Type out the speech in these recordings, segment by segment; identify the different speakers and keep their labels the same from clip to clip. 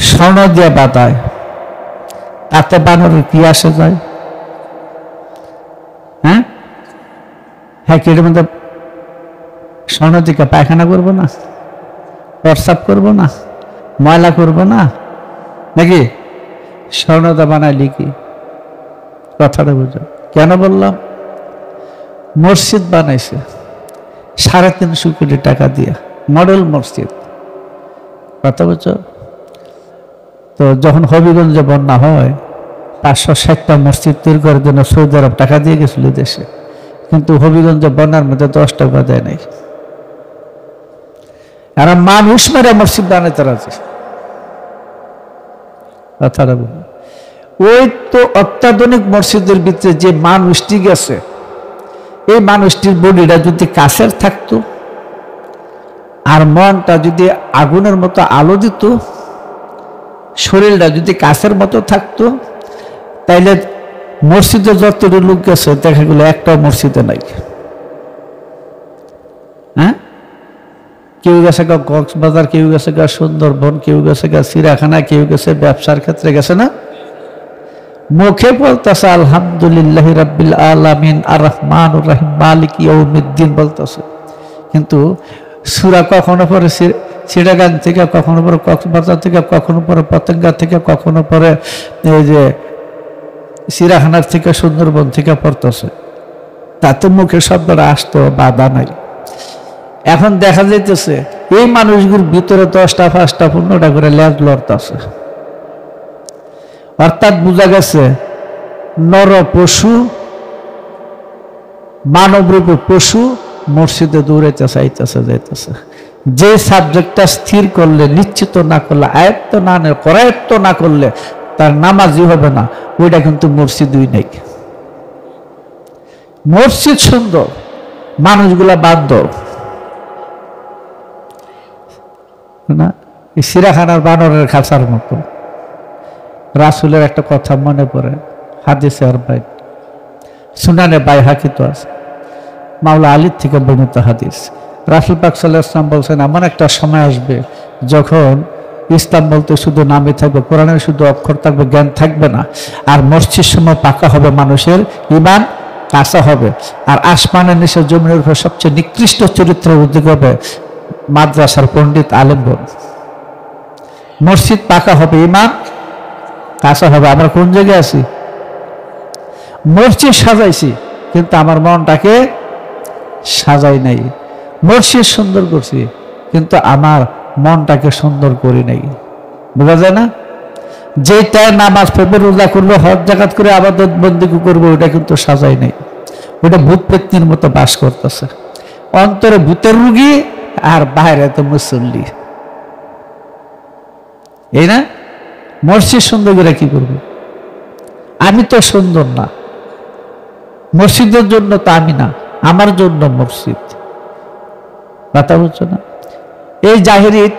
Speaker 1: স্বর্ণ দিয়ে বাঁধায়, তাতে বানরের কি আসে যায়? হ্যাঁ হ্যাঁ, কি এর মধ্যে স্বর্ণ দিকে পায়খানা করবো না, প্রস্রাব করবো না, ময়লা করবো না নাকি? স্বর্ণদা বানাইলি কি? কথাটা বুঝো। কেন বললাম? মসজিদ বানাইছে 350 কোটি টাকা দিয়ে, মডেল মসজিদ। কথা বুঝছো? তো যখন হবিগঞ্জে বন্যা হয় 560টা মসজিদ তৈরি করার জন্য সৌদি আরব টাকা দিয়ে গেছিল দেশে, কিন্তু হবিগঞ্জে বন্যার মধ্যে 10 টাকা দেয় নাই। আর মানুষ মেরে মসজিদ বানাইতে রাজি। কথাটা বলুন। ওই তো অত্যাধুনিক মসজিদের ভিতরে যে মানুষটি গেছে, এই মানুষটির বডিটা যদি কাছের থাকতো আর মনটা যদি আগুনের মতো আলো দিত, শরীরটা যদি কাছের মতো থাকতো, তাইলে মসজিদে যতটুকু লোক গেছে দেখা গেল একটাও মসজিদে নাই। হ্যাঁ, কেউ গেছে কক্সবাজার, কেউ গেছে সুন্দরবন, কেউ গেছে চিড়িয়াখানা, কেউ গেছে ব্যবসার ক্ষেত্রে গেছে না? মুখে বলতেছে আলহামদুলিল্লাহ রাব্বিল আলামিন আর রহমানুর রহিম মালিক ইয়াউমিদ্দিন বলতেছে, কিন্তু সূরা কখনো পরে চিড়িয়াখান থেকে, কখনো পরে কক্সবাজার থেকে, কখনো পরে পতেঙ্গা থেকে, কখনো পরে এই যে চিড়িয়াখানার থেকে, সুন্দরবন থেকে পড়তেছে, তাতে মুখে শব্দটা আসতো বাধা নাই। এখন দেখা যাইতেছে এই মানুষগুলোর ভিতরে 10টা 5টা 15টা করে লেজ লড়তেছে। অর্থাৎ বোঝা গেছে নর পশু, মানবরূপী পশু মসজিদে দৌড়াইতে চাইতেছে, যাইতেছে। যে সাবজেক্টটা স্থির করলে, নিশ্চিত না করলে, আয়ত্ত না করায়ত্ত না করলে তার নামাজই হবে না, ওইটা কিন্তু মসজিদই নেই। মসজিদ সুন্দর, মানুষগুলা বাধ্য না। এই চিড়িয়াখানার বানরের খাঁচার মতো। রাসূলের একটা কথা মনে পড়ে, হাদিসে আর ভাই সুনানে বাইহাকি তো আছে, মাওলা আলীর থেকে বর্ণিত হাদিস। রাসূল পাক সাল্লাল্লাহু আলাইহি ওয়াসাল্লাম বলছেন, এমন একটা সময় আসবে যখন ইসলাম বলতে শুধু নামই থাকবে, কোরআনের শুধু অক্ষর থাকবে, জ্ঞান থাকবে না। আর মসজিদ সময় পাকা হবে, মানুষের ঈমান কাঁচা হবে। আর আসমানের নিচে জমিনের উপর সবচেয়ে নিকৃষ্ট চরিত্রের উদ্যোগ হবে মাদ্রাসার পণ্ডিত আলেমগণ। মসজিদ পাকা হবে, ঈমান কাঁচা হবে। আমরা কোন জায়গায় আছি? মসজিদ সাজাইছি, কিন্তু আমার মনটাকে সাজাই নাই। মসজিদ সুন্দর করছি, কিন্তু আমার মনটাকে সুন্দর করি নাই। বোঝা যায় না? যেটা নামাজ পড়বে, রোজা করবো, হজ জাকাত করে আবাদত বন্দেগী করবো, ওটা কিন্তু সাজাই নাই। ওটা ভূত পেত্নির মতো বাস করতেছে। অন্তরে ভূতের রুগী আর বাইরে তো মুসল্লি। এই না? মসজিদ সুন্দর করে কি করবো? আমি তো সুন্দর না, মসজিদের জন্য তো আমি না, আমার জন্য মসজিদ। কথা বলছো না? এই জাহেরি ইট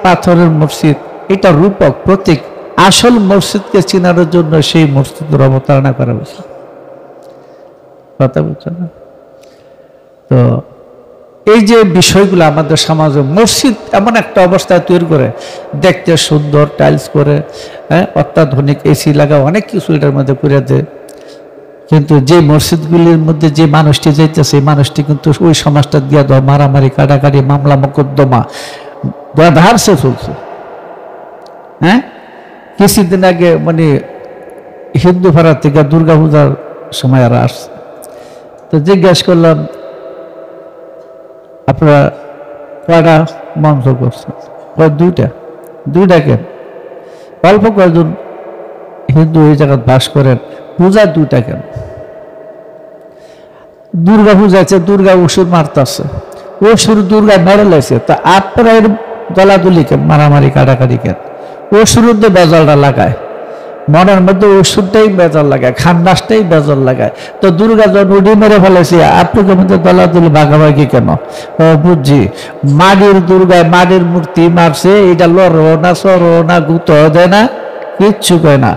Speaker 1: পাথরের মসজিদ, এটা রূপক, প্রতীক। আসল মসজিদকে চিনানোর জন্য সেই মসজিদের অবতারণা করা হয়েছে। কথা বলছো না? তো এই যে বিষয়গুলো আমাদের সমাজে, মসজিদ এমন একটা অবস্থায় তৈরি করে, দেখতে সুন্দর, টাইলস করে, হ্যাঁ, অত্যাধুনিক এসি লাগা, অনেক কিছু এটার মধ্যে করে দেয়। কিন্তু যে মসজিদগুলির মধ্যে যে মানুষটি যাইতেছে, সেই মানুষটি কিন্তু ওই সমাজটা দিয়া দেওয়া, মারামারি, কাটাকাটি, মামলা মোকদ্দমা ধারসে চলছে। হ্যাঁ, কিছুদিন আগে মানে হিন্দু ভাড়া থেকে দুর্গা পূজার সময় আর আসছে, তো জিজ্ঞাসা করলাম আপনারা কয়টা মঞ্চ করছেন? দুইটা কেন? অল্প কয়েকজন হিন্দু এই জায়গায় বাস করেন, পূজা দুইটা কেন? দুর্গা পূজা আছে, দুর্গা অসুর মারতেছে, অসুর দুর্গা মেরে লাইছে, তা আপনারা এর দলাদলি কেন, মারামারি কাটাকাটি কেন? অসুরের তো বেজালটা লাগায়, মনের মধ্যে ওষুধটাই বেজাল লাগায়, খান্নাসটাই বেজাল লাগায়। তো দুর্গা যখন উডি মেরে ফেলেছে, আপনাকে মধ্যে দলাদলি ভাগাভাগি কেন? ও বুঝছি, মাটির দুর্গায় মাটির মূর্তি মারছে, এটা লড়ো না, সরো না, গুতো দেয় না, কিচ্ছু কয় না।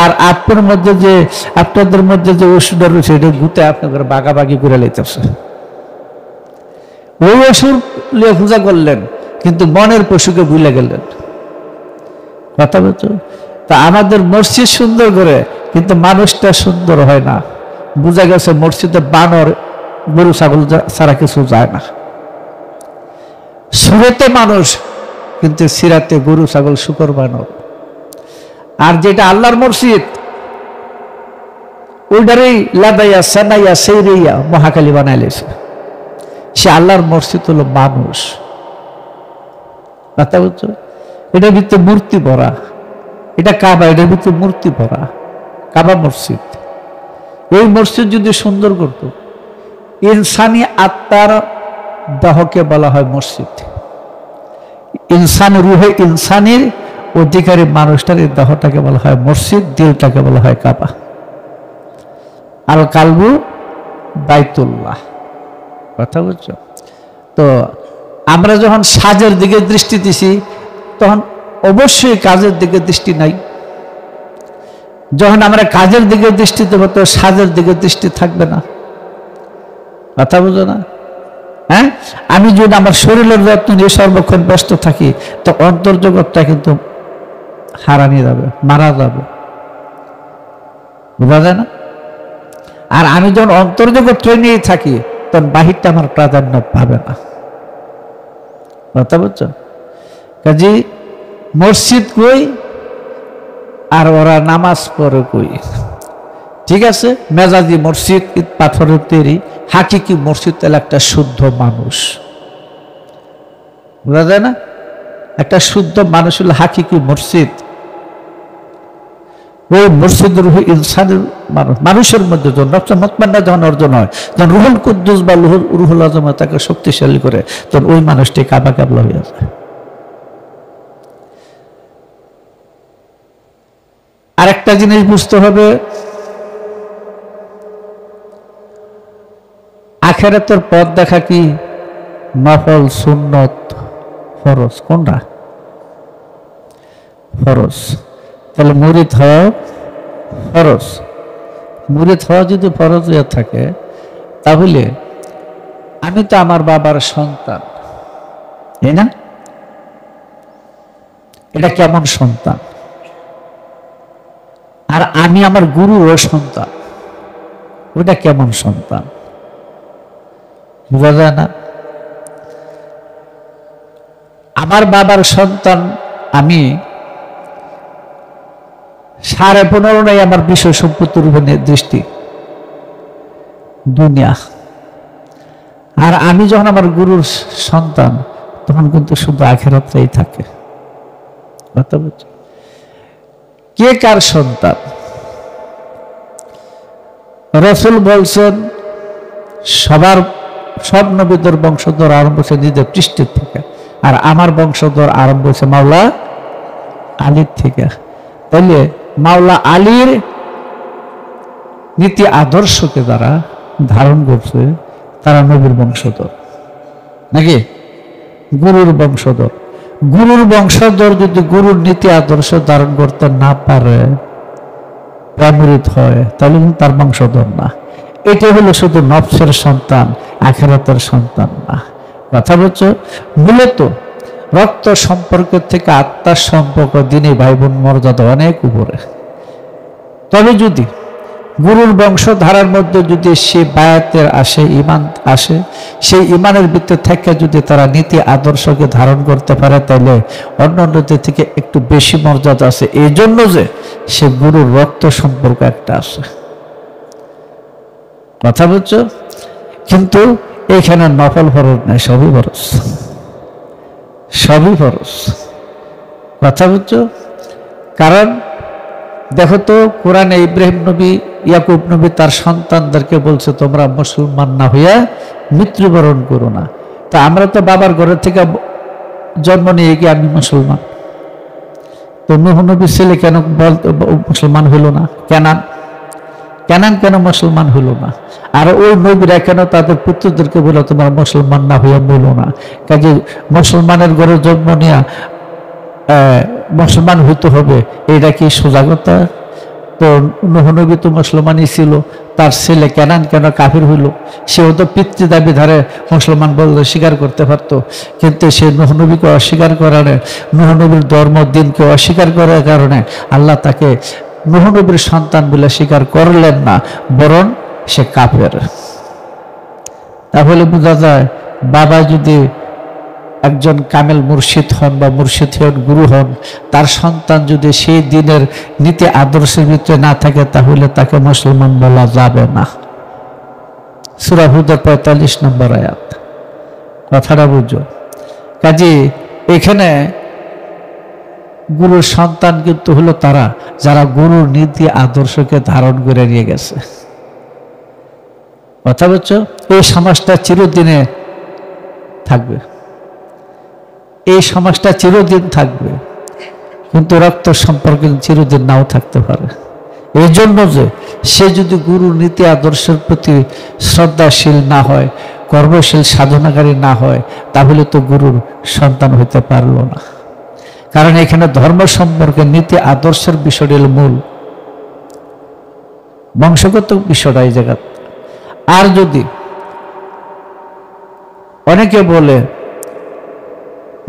Speaker 1: আর আপনার মধ্যে যে, আপনাদের মধ্যে যে ওষুধটা রয়েছে, এটা গুতে আপনাদের ভাগাভাগি করে লাইতেছে। ওই অসুর লিয়ে পূজা করলেন, কিন্তু মনের পশুকে ভুলে গেলেন। কথা বলছো? তা আমাদের মসজিদ সুন্দর করে, কিন্তু মানুষটা সুন্দর হয় না। বোঝা গেছে মসজিদে বানর গরু ছাগল ছাড়া কিছু যায় না। সুরতে মানুষ, কিন্তু সিরাতে গরু ছাগল শুকর বানর। আর যেটা আল্লাহর মসজিদ, ওইটারই লাদাইয়া সানাইয়া সেইরিয়া মহাকালী বানাইলেছে। সে আল্লাহর মসজিদ হলো মানুষ। কথা বলছো? এটার ভিতরে মূর্তি ভরা, এটা কাবা, এটার ভিতরে মূর্তি ভরা। কাবা মসজিদ, এই মসজিদ যদি সুন্দর করত, ইনসানি আত্মার দেহকে বলা হয় মসজিদ। ইনসান রুহে ইনসানের অধিকারী মানুষটার এই দেহটাকে বলা হয় মসজিদ, দিলটাকে বলা হয় কাবা। আল কালবু বাইতুল্লাহ। কথা বলছো? তো আমরা যখন সাজের দিকে দৃষ্টি দিছি, তখন অবশ্যই কাজের দিকে দৃষ্টি নাই। যখন আমরা কাজের দিকে দৃষ্টি দেবো, তো সাজের দিকে দৃষ্টি থাকবে না। কথা বুঝো না? হ্যাঁ, আমি যদি আমার শরীরের যত্ন নিয়ে সর্বক্ষণ ব্যস্ত থাকি, তো অন্তর্জগৎটা কিন্তু হারানি যাবে, মারা যাবে। বোঝা যায় না? আর আমি যখন অন্তর্জগৎ নিয়েই থাকি, তখন বাহিরটা আমার প্রাধান্য পাবে না। কথা বুঝছো? কাজে মসজিদ কই আর ওরা নামাজ পড়ে কই? ঠিক আছে, মেজাজি মসজিদ ইট পাথরের তৈরি, হাকিকি মসজিদ তাহলে একটা শুদ্ধ মানুষ। বোঝা যায় না? একটা শুদ্ধ মানুষ হলো হাকিকি মসজিদ। ওই মসজিদ রুহ ইনসানের মানুষের মধ্যে যখন নফসে মুতমাইন্না যখন অর্জন হয়, যখন রুহুল কুদ্দুস বা রুহুল আজম তাকে শক্তিশালী করে, তখন ওই মানুষটি কাবা কাবলা হয়ে যায়। আরেকটা জিনিস বুঝতে হবে, আখিরাতের পথ দেখা কি নফল, সুন্নত, ফরজ? কোনটা ফরজ? তাহলে মুরিদ হওয়া ফরজ। মুরিদ হওয়া যদি ফরজ হয়ে থাকে, তাহলে আমি তো আমার বাবার সন্তান, তাই না? এটা কেমন সন্তান? আর আমি আমার গুরুরও সন্তান, ওটা কেমন সন্তান? বোঝা যায় না? আমার বাবার সন্তান আমি, 15.5 নাই আমার বিষয় সম্পত্তির উপর দৃষ্টি, দুনিয়া। আর আমি যখন আমার গুরুর সন্তান, তখন কিন্তু শুধু আখিরাতটাই থাকে। কথা বলছি? কে কার সন্তান? রাসূল বলছেন, সব নবীদের বংশধর আরম্ভ হচ্ছে নিজের পৃষ্ঠের থেকে, আর আমার বংশধর আরম্ভ হচ্ছে মাওলা আলীর থেকে। তাহলে মাওলা আলীর নীতি আদর্শকে যারা ধারণ করছে, তারা নবীর বংশধর নাকি? গুরুর বংশধর। গুরুর বংশধর যদি গুরুর নীতি আদর্শ ধারণ করতে না পারে, মুরিদ হয়, তাহলে তার বংশধর না। এটা হলো শুধু নফসের সন্তান, আখিরাতের সন্তান না। কথা বলছো? মূলত রক্ত সম্পর্কের থেকে আত্মার সম্পর্ক, দিনে ভাই বোন মর্যাদা অনেক উপরে। তবে যদি গুরুর বংশধারার মধ্যে যদি সে বায়াতের আসে, ইমান আসে, সেই ইমানের ভিতরে থেকে যদি তারা নীতি আদর্শকে ধারণ করতে পারে, তাহলে অন্যান্যদের থেকে একটু বেশি মর্যাদা আছে, এই জন্য যে সে গুরুর রক্ত সম্পর্ক একটা আছে। কথা বলছো? কিন্তু এখানে নফল ফরজ নাই, সবই ফরজ, সবই ফরজ। কথা বলছো? কারণ দেখো তো, কোরআনে ইব্রাহিম নবী, ইয়াকুব নবী তার সন্তানদেরকে বলছে, তোমরা মুসলমান না হইয়া মৃত্যুবরণ করো না। তা আমরা তো বাবার ঘরের থেকে জন্ম নিয়ে গিয়ে আমি মুসলমান। তো নূহ নবীর ছেলে কেন মুসলমান হইল না? কেনান কেন মুসলমান হইল না? আর ওই নবীরা কেন তাদের পুত্রদেরকে বলে, তোমরা মুসলমান না হইয়া বলো না? কাজে মুসলমানের ঘরে জন্ম নিয়ে মুসলমান হইতে হবে, এটা কি সোজা কথা? তো নূহ নবী তো মুসলমানই ছিল, তার ছেলে কেনান কেন কাফির হইল? সেও তো পিতৃ দাবি ধারে মুসলমান বলতে স্বীকার করতে পারত, কিন্তু সে নূহ নবীকে অস্বীকার করার, নূহ নবীর ধর্ম দিনকে অস্বীকার করার কারণে আল্লাহ তাকে নূহ নবীর সন্তান বলে স্বীকার করলেন না, বরং সে কাফের। তাহলে বোঝা যায় বাবা যদি একজন কামেল মুর্শিদ হন বা মুর্শিদ হন, গুরু হন, তার সন্তান যদি সেই দিনের নীতি আদর্শের ভিতরে না থাকে তাহলে তাকে মুসলমান বলা যাবে না। সূরা হুদের 45 নম্বর আয়াত। কথাটা বুঝো। কাজে এখানে গুরুর সন্তান কিন্তু হলো তারা যারা গুরুর নীতি আদর্শকে ধারণ করে নিয়ে গেছে। কথা বুঝছো? এই সমাজটা চিরদিনে থাকবে, এই সমাজটা চিরদিন থাকবে, কিন্তু রক্ত সম্পর্ক চিরদিন নাও থাকতে পারে। এই জন্য যে সে যদি গুরুর নীতি আদর্শের প্রতি শ্রদ্ধাশীল না হয়, কর্মশীল সাধনাকারী না হয়, তাহলে তো গুরুর সন্তান হইতে পারল না। কারণ এখানে ধর্ম সম্পর্কে নীতি আদর্শের বিষয়টি মূল, বংশগত বিষয়টা এই জায়গা। আর যদি অনেকে বলে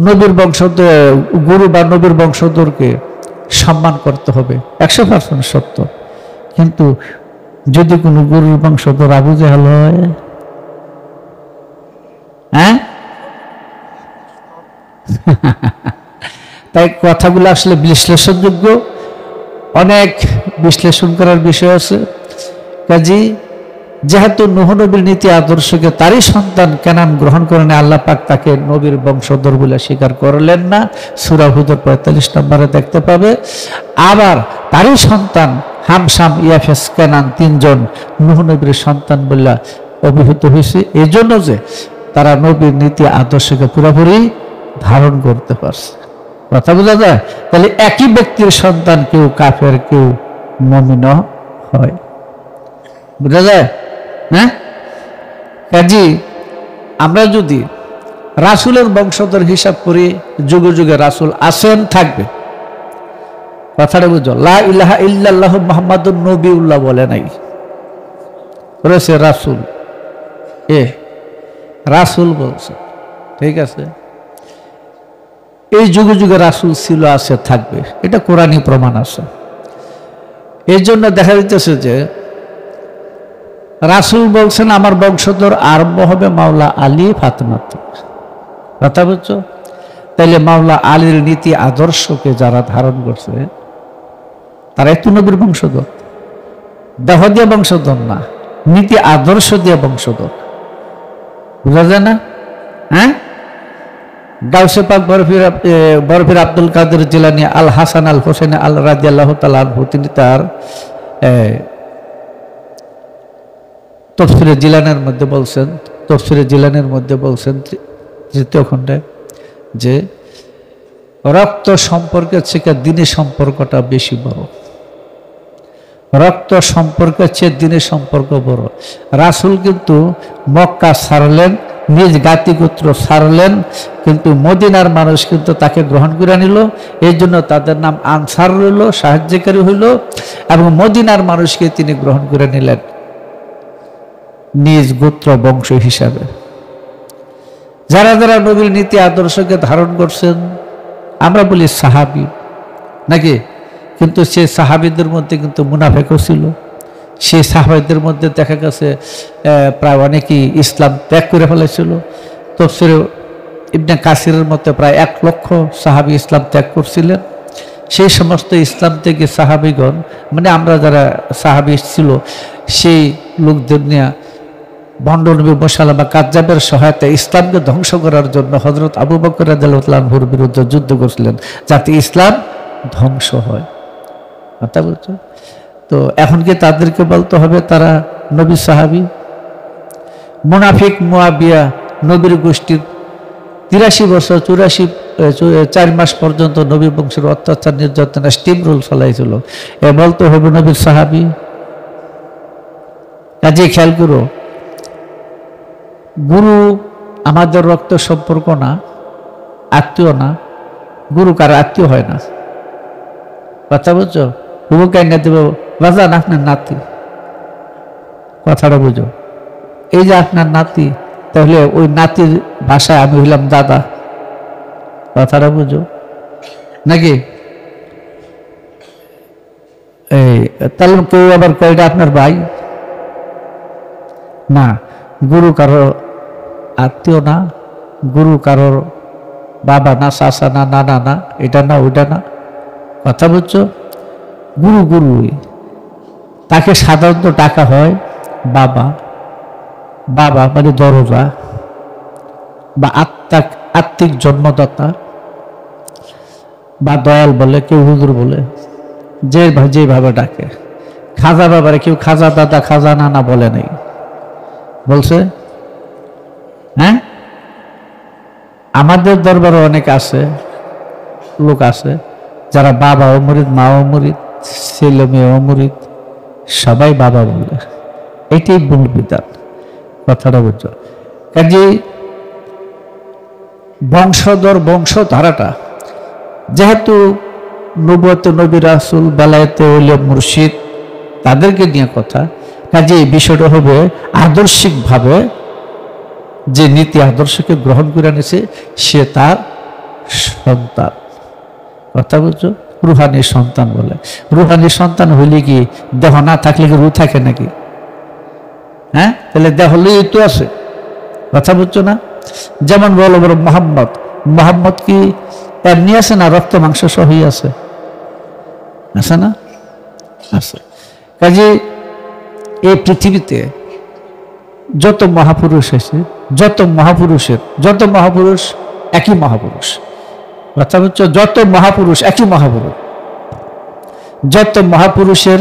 Speaker 1: নবীর বংশধর, গুরু বা নবীর বংশধরকে সম্মান করতে হবে, 100% সত্য, কিন্তু যদি কোনো গুরুর বংশধর আবু জাহেল হয়, হ্যাঁ তাই কথাগুলো আসলে বিশ্লেষণযোগ্য, অনেক বিশ্লেষণ করার বিষয় আছে। কাজী যেহেতু নূহ নবীর নীতি আদর্শকে তারই সন্তান কেনান গ্রহণ করেন, আল্লাহ পাক তাকে নবীর বংশধর বলে স্বীকার করলেন না। সূরা হুদের 45 নম্বরে দেখতে পাবে। আবার তারই সন্তান হাম, শাম, ইয়াফেস, কেনান তিনজন নূহ নবীর সন্তান বলে অভিহিত হয়েছে, এই জন্য যে তারা নবীর নীতি আদর্শকে পুরোপুরি ধারণ করতে পারছে। কথা বোঝা যায়? তাহলে একই ব্যক্তির সন্তান কেউ কাফের, কেউ মুমিন হয়। বোঝা যায়? হ্যাঁ। কাজী আমরা যদি রাসূলের বংশধর হিসাব করি, যুগে যুগে রাসূল আছেন, থাকবে। কথাটা বুঝো। লা ইলাহা ইল্লাল্লাহ মুহাম্মাদুর নবিউল্লাহ বলে নাই, বলেছে রাসূল। রাসূল বলছে, ঠিক আছে। এই যুগে যুগে রাসূল ছিল, আছে, থাকবে, এটা কোরআনী প্রমাণ আছে। এই জন্য দেখা যাচ্ছে যে রাসূল বলছেন আমার বংশধর আরম্ভ হবে মাওলা আলী ফাতেমা থেকে। কথা বুঝছো? তাইলে মাওলা আলীর নীতি আদর্শকে যারা ধারণ করছে তারা একটু নবীর বংশধর, দেহ দিয়ে বংশধর না, নীতি আদর্শ দিয়ে বংশধর। বুঝা যায় না? হ্যাঁ। গাউসে পাক বরফির আব্দুল কাদের জিলানী আল হাসান আল হোসেন আল রাদিয়াল্লাহু তাআলা আনহু, তিনি তার তফসিরে জিলানের মধ্যে বলছেন 3য় খণ্ডে যে রক্ত সম্পর্কের থেকে দিনের সম্পর্কটা বেশি বড়। রক্ত সম্পর্কের চেয়ে দিনের সম্পর্ক বড়। রাসূল কিন্তু মক্কা ছাড়লেন, নিজ জাতিগোত্র ছাড়লেন, কিন্তু মদিনার মানুষ কিন্তু তাকে গ্রহণ করে নিল। এই জন্য তাদের নাম আনসার রইল, সাহায্যকারী হইল, এবং মদিনার মানুষকে তিনি গ্রহণ করে নিলেন নিজ গোত্র বংশ হিসাবে। যারা যারা নবীর নীতি আদর্শকে ধারণ করছেন, আমরা বলি সাহাবী নাকি, কিন্তু সে সাহাবীদের মধ্যে কিন্তু মুনাফিকও ছিল। সেই সাহাবীদের মধ্যে দেখা গেছে প্রায় অনেকেই ইসলাম ত্যাগ করে ফেলেছিল। তাফসীরে ইবনে কাসিরের মতে প্রায় 1 লক্ষ সাহাবী ইসলাম ত্যাগ করছিলেন। সেই সমস্ত ইসলাম থেকে সাহাবীগণ, মানে আমরা যারা সাহাবী ছিল, সেই লোকদের নিয়ে ভণ্ড নবী মুসাইলামা কাজ্জাবের সহায়তায় ইসলামকে ধ্বংস করার জন্য হযরত আবু বকর রাদিয়াল্লাহু আনহুর বিরুদ্ধে যুদ্ধ করছিলেন, যাতে ইসলাম ধ্বংস হয়। কথা বলছো? তো এখন কি তাদেরকে বলতে হবে তারা নবী সাহাবী? মুনাফিক মুয়াবিয়া নবীর গোষ্ঠীর 83 বছর 4 মাস পর্যন্ত নবী বংশের অত্যাচার নির্যাতনে স্টিম রোল চালাইছিল, এ বলতে হবে নবীর সাহাবী? কাজে খেয়াল করো, গুরু আমাদের রক্ত সম্পর্ক না, আত্মীয় না। গুরু কার আত্মীয় হয় না। কথা বলছো? হুবু কাইনা দেব, বাজান আপনার নাতি, কথাটা বুঝো। এই যে আপনার নাতি, তাহলে ওই নাতির ভাষায় আমি হইলাম দাদা, কথাটা বুঝো নাকি? এই তাহলে কেউ আবার কয়টা আপনার ভাই না, গুরু কারো আত্মীয় না, গুরু কারোর বাবা না, চাচা না, নানা না, এটা না ওইটা না, কথা বুঝছো? গুরু গুরুই, তাকে সাধারণত ডাকা হয় বাবা। বাবা মানে দরজা বা আত্মিক জন্মদাতা বা দয়াল বলে, কেউ হুজুর বলে, যেভাবে ডাকে। খাজা বাবারে কেউ খাজা দাদা, খাজা নানা বলে নাই, বলছে? হ্যাঁ, আমাদের দরবারে অনেক আছে, লোক আছে যারা বাবা ও মুরিদ, মা ও মুরিদ, ছেলে মেয়ে ও মুরিদ, সবাই বাবা বলে। এটাই ভুল বিধান, কথাটা বুঝছো? কাজে বংশধারাটা যেহেতু নবুয়তে নবী রাসূল, বেলায়েতে ওলিয়া মুর্শিদ, তাদেরকে নিয়ে কথা, কাজে এই বিষয়টা হবে আদর্শিকভাবে যে নীতি আদর্শকে গ্রহণ করে নিছে সে তার সন্তান, কথা বুঝছো? রুহানি সন্তান বলে। রুহানি সন্তান হইলে কি দেহ না থাকলে কি রু থাকে নাকি? হ্যাঁ, তাহলে দেহ হলেই তো আছে, কথা বুঝছো না? যেমন বলো বড় মোহাম্মদ কি এমনি আছে না, রক্ত মাংস সহই আছে, আছে না? আছে। কাজে এই পৃথিবীতে যত মহাপুরুষ আছে, যত মহাপুরুষ একই মহাপুরুষ, কথা বুঝছো? যত মহাপুরুষ একই মহাপুরুষ। যত মহাপুরুষের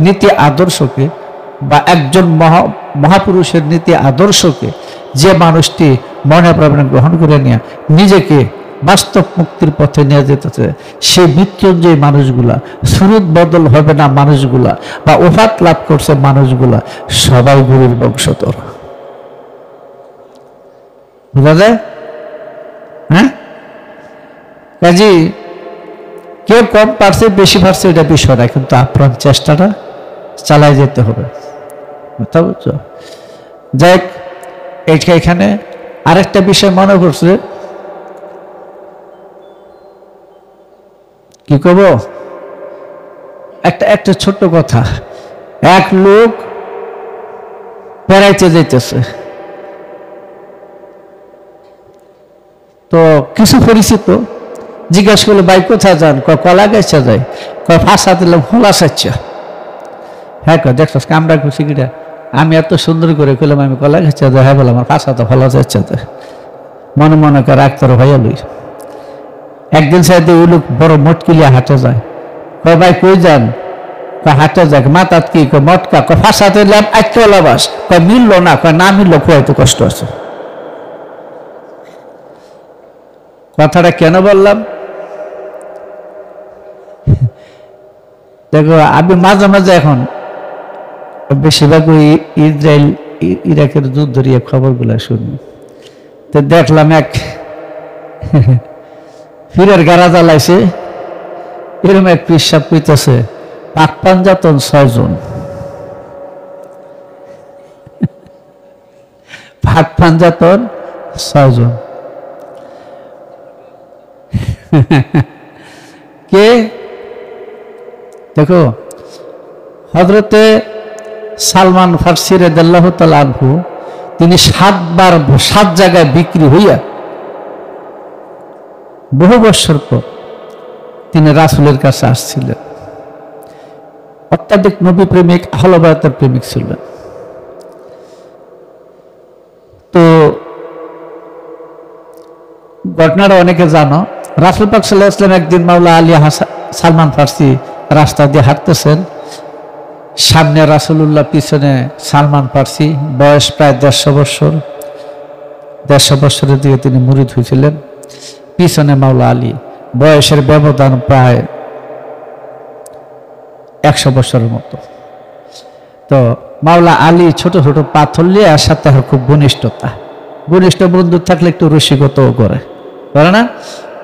Speaker 1: নীতি আদর্শকে বা একজন মহাপুরুষের নীতি আদর্শকে যে মানুষটি মনে প্রাণে গ্রহণ করে নিয়ে নিজেকে বাস্তব মুক্তির পথে নিয়ে যেতেছে, সে মৃত্যুঞ্জয়ী মানুষগুলা, সুরুত বদল হবে না মানুষগুলা, বা ওফাত লাভ করছে মানুষগুলা, সবাই গুরুর বংশধর। বুঝা যায়? হ্যাঁ, কাজী কেউ কম পারছে বেশি পারছে এটা বিষয় না, কিন্তু আপ্রাণ চেষ্টাটা চালাই যেতে হবে, বুঝতে বুঝছো? যাই, এখানে আরেকটা বিষয় মনে করছে, কি করব, একটা ছোট্ট কথা। এক লোক বেড়াইতে যাইতেছে, তো কিছু পরিচিত জিজ্ঞাসা করলো, ভাই কোথায় যান? কলা গাইছা যায়, ফাঁসা দিলাম খোলা সাচ্ছা। হ্যাঁ, দেখছো কামড়া খুশি কিটা, আমি এত সুন্দর করে কইলাম আমি কলা গাইছা যায়, হ্যাঁ বলে আমার ফাঁসা তো ফলা যাচ্ছে, মনে মনে করে রাখতে ভাইয়া লই। একদিন সাইডে ওই লোক বড় মটকিলিয়া হাটে যায়, কয় ভাই কই যান? হাটে যাক, মাথাত কি মটকা, ফাঁসা দিলাম আটকলা বাস, মিললো না, না মিললো, খুয়াইতে কষ্ট আছে। কথাটা কেন বললাম? দেখো, আমি মাঝে মাঝে এখন বেশিরভাগ ওই ইসরায়েল ইরাকের যুদ্ধ ধরিয়ে খবরগুলা শুনি, তো দেখলাম এক ফিরের গাড়া জ্বালাইছে, এরকম এক পিসাব কইতেছে পাক পাঞ্জাতন 6 জন, পাক পাঞ্জাতন 6 জন। কে? দেখো, হযরতে সালমান ফারসি রাদিয়াল্লাহু তাআলা আনহু, তিনি 7 জায়গায় বিক্রি হইয়া বহু বছর পর তিনি রাসূলের কাছে আসছিলেন। অত্যাধিক নবী প্রেমিক, আহলে বায়তের প্রেমিক ছিলেন। তো ঘটনাটা অনেকে জানো, রাসূল পাক সাল্লাল্লাহু আলাইহি ওয়াসাল্লাম একদিন মাওলা আলী সালমান ফারসি রাস্তা দিয়ে হাঁটতেছেন, সামনে রাসূলুল্লাহ, পিছনে সালমান ফারসি, বয়স প্রায় 150 বছরের দিকে তিনি মুরিদ হয়েছিলেন, পিছনে মাওলা আলী, বয়সের ব্যবধান প্রায় 100 বছরের মতো। তো মাওলা আলী ছোট ছোট পাথর নিয়ে, আর সাথে খুব ঘনিষ্ঠ বন্ধু থাকলে একটু রসিকতাও করে না?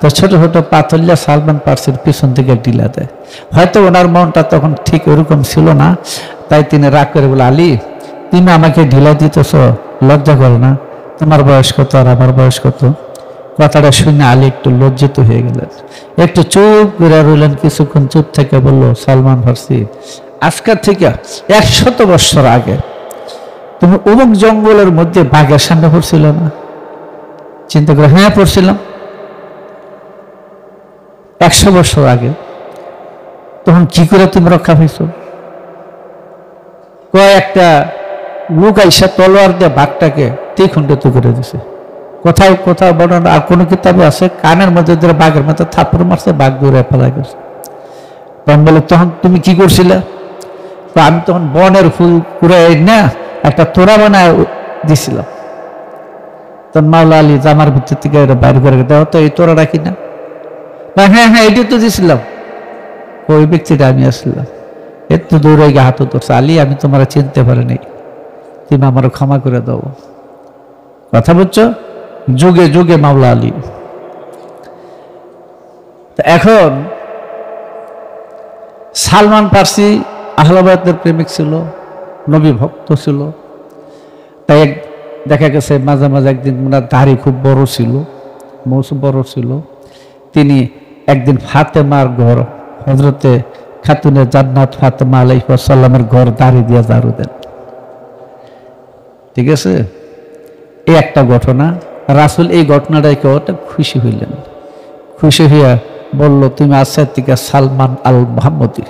Speaker 1: তো ছোট ছোট পাথরিয়া সালমান ফার্সির পিছন থেকে ঢিলা দেয়। হয়তো ওনার মনটা তখন ঠিক ওরকম ছিল না, তাই তিনি রাগ করে বলে, আলী তুমি আমাকে ঢিলা দিতেছ, লজ্জা করে না? তোমার বয়স কত আর আমার বয়স কত? কথাটা শুনে আলী একটু লজ্জিত হয়ে গেলেন, একটু চুপ করে রইলেন। কিছুক্ষণ চুপ থেকে বলল, সালমান ফার্সি, আজকের থেকে 100 বছর আগে তুমি অমুক জঙ্গলের মধ্যে বাঘের সামনে পড়ছিল না? চিন্তা করে, হ্যাঁ পড়ছিলাম। 100 বছর আগে তখন কি করে তুমি রক্ষা পেয়েছো? কয়েকটা লোক আইসা তলোয়ার দিয়ে বাঘটাকে দ্বিখণ্ডিত করে দিছে। কোথাও কোথাও বর্ণনা আর কোনো কিতাবে আছে কানের মধ্যে ধরে বাঘের মধ্যে থাপ্পড় মারছে, বাঘ দৌড়ে ফেলা গেছে। তখন বলে, তখন তুমি কি করছিলে? তো আমি তখন বনের ফুল কুড়ে না একটা তোড়া বানায় দিছিলাম। তখন মাওলা আলী জামার ভিতর থেকে বাইর করে দেওয়া, তো এই তোড়াটা কিনা? হ্যাঁ হ্যাঁ এটি তো দিছিলাম। ওই ব্যক্তিটা আমি আসলাম, একটু দৌড়ে গিয়ে হাত ধরছে, আলী আমি তোমার চিনতে পারিনি, তুমি আমার ক্ষমা করে দাও। কথা বলছো, যুগে যুগে মাওলা আলী। এখন সালমান ফার্সি আহলে বায়াতের প্রেমিক ছিল, নবী ভক্ত ছিল। তাই দেখা গেছে মাঝে মাঝে একদিন ওনার দাড়ি খুব বড় ছিল, মৌস বড় ছিল। তিনি একদিন ফাতেমার ঘর, হজরতে খাতুনে জান্নাত ফাতেমা আলাইহিস সালামের ঘর দাড়ি দিয়ে ঝাড়ু দেন। ঠিক আছে, এই একটা ঘটনা। রাসূল এই ঘটনাটাকে খুশি হইলেন, খুশি হইয়া বলল, তুমি আজকের থেকে সালমান আল মুহাম্মদী,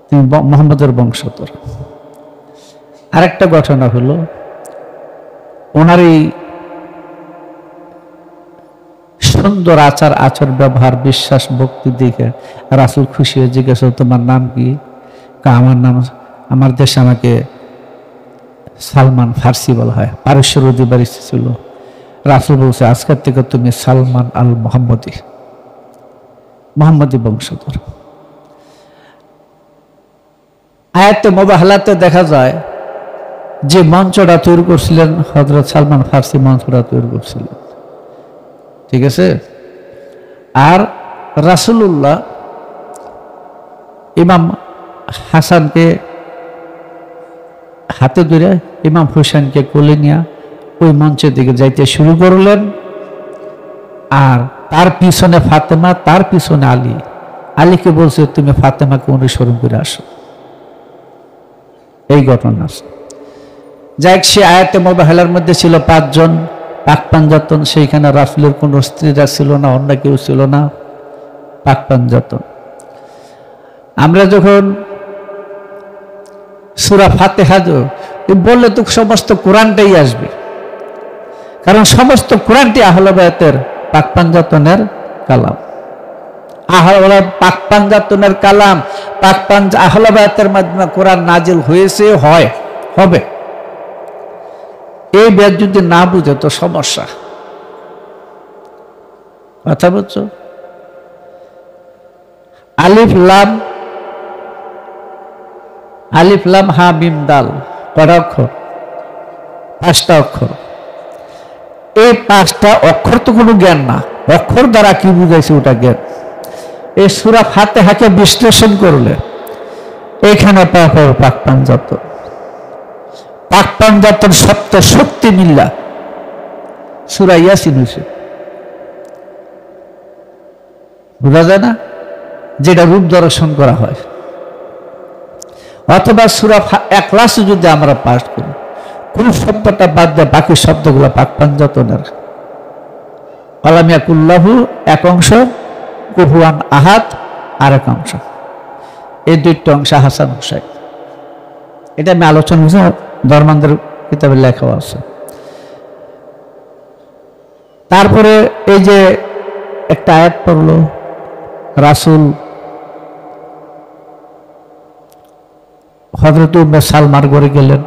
Speaker 1: তুমি মুহাম্মদের বংশধর। আরেকটা ঘটনা হলো, ওনার এই সুন্দর আচার আচরণ ব্যবহার বিশ্বাস ভক্তি দেখে রাসূল খুশি হয়ে জিজ্ঞাসা, তোমার নাম কি? আমার নাম, আমার দেশে আমাকে সালমান ফার্সি বলা হয়, পারস্যের অধিবাসী ছিল। রাসূল বলছে, আজকের থেকে তুমি সালমান আল মুহাম্মদী, মুহাম্মদী বংশধর। আয়াতে মুবাহালাতে দেখা যায় যে মঞ্চটা তৈরি করছিলেন হযরত সালমান ফার্সি, মঞ্চটা তৈরি করছিলেন। ঠিক আছে, আর রাসূলুল্লাহ ইমাম হাসানকে হাতে ধরে ইমাম হুসাইনকে কোলে নিয়ে ওই মঞ্চের দিকে যাইতে শুরু করলেন। আর তার পিছনে ফাতেমা, তার পিছনে আলী। আলীকে বলছে, তুমি ফাতেমাকে অনুসরণ করে আসো। এই ঘটনা আছে। যাই সে আয়াতে মুবাহালার মধ্যে ছিল 5 জন পাক পাঞ্জাতন। সেইখানে রাসূলের কোন স্ত্রীরা ছিল না, অন্য কেউ ছিল না, পাক পাঞ্জাতন। আমরা যখন সূরা ফাতিহা বললে তো সমস্ত কোরআনটাই আসবে, কারণ সমস্ত কোরআনটি আহলে বায়াতের পাক পাঞ্জাতনের কালাম। পাক পাঞ্জাতনের কালাম, আহলে বায়াতের মাধ্যমে কোরআন নাজিল হয়েছে, হবে। এই ব্যাগ যদি না বুঝে তো সমস্যা। কথা বলছো? আলিফ লাম হা মিম দাল, কয়টা অক্ষর? 5টা অক্ষর। এই 5টা অক্ষর তো কোনো জ্ঞান না, অক্ষর দ্বারা কি বুঝাইছে ওটা জ্ঞান। এই সূরা ফাতিহাকে বিশ্লেষণ করলে এখানে পাক পাঞ্জাতন, পাক পাঞ্জাতন সপ্ত শক্তি মিল্লা সূরা ইয়াসিন হয়েছে। বোঝা যায় না? যেটা রূপ দর্শন করা হয়। অথবা সূরা ইখলাস যদি আমরা পাঠ করি, কোন শব্দটা বাদ দেয় বাকি শব্দগুলো পাক পাঞ্জাতনের। আলাম ইয়াকুল্লাহু এক অংশ, কুফুয়ান আহাদ আরেক অংশ। এই 2টা অংশ হাসান হুসাইন। এটা আমি আলোচনা করছি, ধর্মান্ধের কিতাবে লেখা আছে। তারপরে এই যে একটা আয়াত পড়লো, রাসূল হযরত উম্মে সালমার ঘরে গেলেন।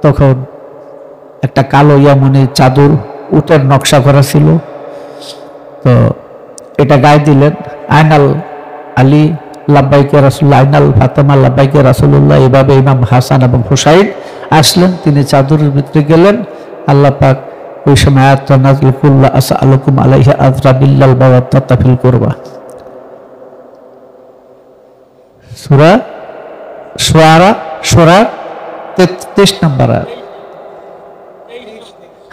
Speaker 1: তখন একটা কালো ইয়ামনি চাদর, উটের নকশা করা ছিল, তো এটা গায়ে দিলেন। আইনাল আলী লাব্বাইকে রাসূলুল্লাহ, আইনাল ফাতেমা লাব্বাইকে রাসূলুল্লাহ। এভাবে ইমাম হাসান এবং হুসাইন আসলেন, তিনি চাদরের ভিতরে গেলেন। আল্লাহ পাক ওই সময় আয়াতটা নাযিল কুল্লা আসআলুকুম আলাইহি আজরা বিল্লাল মাওয়াদ্দাতা ফিল কুরবা। সূরা শুআরা 23 নম্বর আয়াত।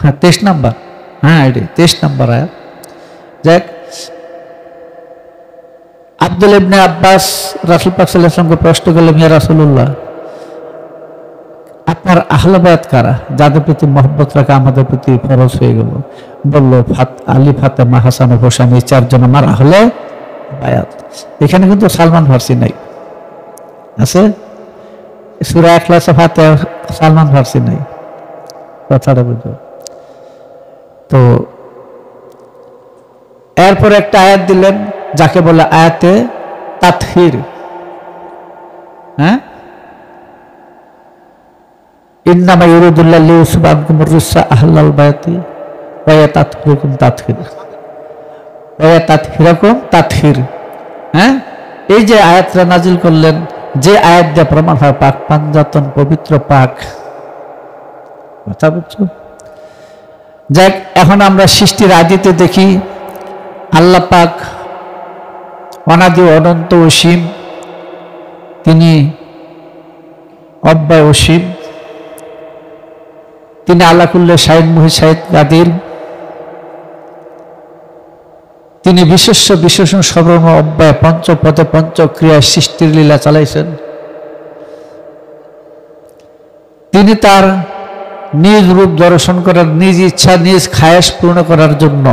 Speaker 1: হ্যাঁ 23 নম্বর, হ্যাঁ এটি 23 নম্বর আয়াত। যাক, আব্দুল ইবনে আব্বাস রাসূল পাক সাল্লাল্লাহু আলাইহি ওয়াসাল্লামকে প্রশ্ন করলেন, ইয়া রাসূলুল্লাহ, আপনার আহলে বায়াত কারা, যাদের প্রতি মহব্বত রাখা আমাদের প্রতি ফরজ হয়ে গেল? বলল আলী, ফাতেমা, হাসান ও হোসেন, এই চারজন আমার আহলে বায়াত। এখানে কিন্তু সালমান ফারসি নাই, আছে সূরা ইখলাস ফাতিহা, সালমান ফারসি নাই, কথাটা বুঝো। তো এরপর একটা আয়াত দিলেন যাকে বলে আয়াতে তাতহির। হ্যাঁ, ইন্নামা ইউরিদুল্লাহু লিইউসিবা আনকুমুর রিজসা আহলাল বায়াতি ওয়া ইয়াতাতহিরুকুম তাতহিরা ওয়া ইয়াতাতহিরুকুম তাতহির। হ্যাঁ, এই যে আয়াতটা নাজিল করলেন, যে আয়াত দিয়ে প্রমাণ হয় পাক পাঞ্জাতন পবিত্র পাক। কথা বুঝছো? যাক, এখন আমরা সৃষ্টির আদিতে দেখি আল্লাহ পাক অনাদি অনন্ত অসীম, তিনি অব্যয় অসীম, তিনি আলা কুল্লি শাইইন মুহিত শাহিদ কাদির, তিনি বিশেষ্য বিশেষণ সর্বম অব্যয় পঞ্চপদে পঞ্চক্রিয়ায় সৃষ্টির লীলা চালাইছেন। তিনি তার নিজ রূপ দর্শন করার, নিজ ইচ্ছা নিজ খায়েশ পূর্ণ করার জন্য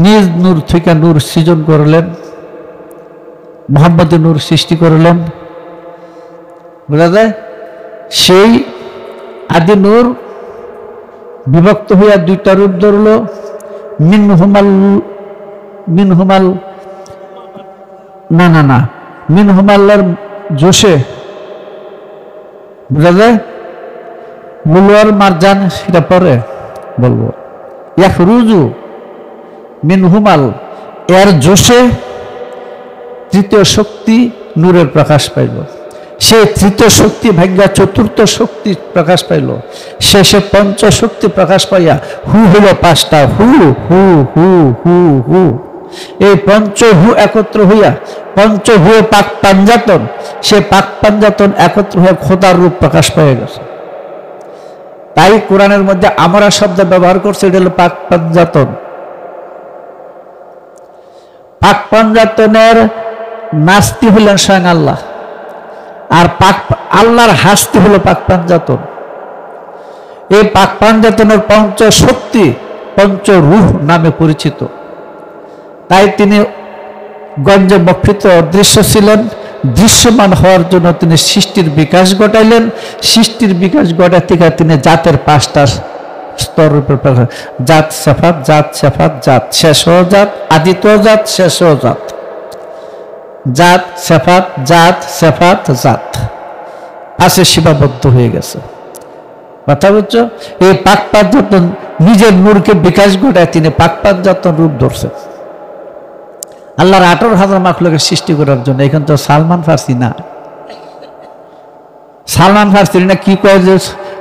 Speaker 1: নিজ নূর থেকে নূর সৃজন করলেন, মুহাম্মদের নূর সৃষ্টি করলেন। বোঝা যায়, সেই আদি নূর বিভক্ত হইয়া দুইটা রূপ ধরল, মিনহুমাল্লার জোশে, বোঝা যায়, মুলোয়ার মারজান, সেটা পরে বলবো। ইয়াখরুজু মিনহুমাল, এর জোশে তৃতীয় শক্তি নূরের প্রকাশ পাইল। সে তৃতীয় শক্তি ভাগ্যা চতুর্থ শক্তি প্রকাশ পাইল। শেষে পঞ্চশক্তি প্রকাশ পাইয়া হু হইল পাঁচটা, হু হু হু হু হু। এই পঞ্চহু একত্র হইয়া পঞ্চহু পাক পাঞ্জাতন, সে পাক পাঞ্জাতন একত্র হয়ে খোদার রূপ প্রকাশ পেয়ে গেছে। তাই কোরআনের মধ্যে আমরা শব্দ ব্যবহার করছে, এটা হলো পাক পাঞ্জাতন। পাক পাঞ্জাতনের নাস্তি হলেন স্বয়ং আল্লাহ, আর পাক আল্লাহর হাস্তি হলো পাক পাঞ্জাতন। এই পাক পাঞ্জাতনের পঞ্চশক্তি পঞ্চরূহ নামে পরিচিত। তাই তিনি গঞ্জে বক্ষিত অদৃশ্য ছিলেন, দৃশ্যমান হওয়ার জন্য তিনি সৃষ্টির বিকাশ ঘটাইলেন। সৃষ্টির বিকাশ ঘটাতে থেকে তিনি জাতের পাঁচটা স্তর রূপে প্রকাশ, জাত সেফাত, জাত সেফাত, জাত শেষ জাত, আদিত্য জাত, শেষ জাত, জাত সেফাত, জাত সেফাত, জাত পাশে সীমাবদ্ধ হয়ে গেছে। কথা বুঝছো? এই পাক পাঞ্জাতন নিজের নূরকে বিকাশ ঘটায় তিনি পাক পাঞ্জাতন রূপ ধরছেন আল্লাহর 18,000 মাখলুকের সৃষ্টি করার জন্য। এখানে তো সালমান ফারসি না, সালমান ফারসি না কি কয় যে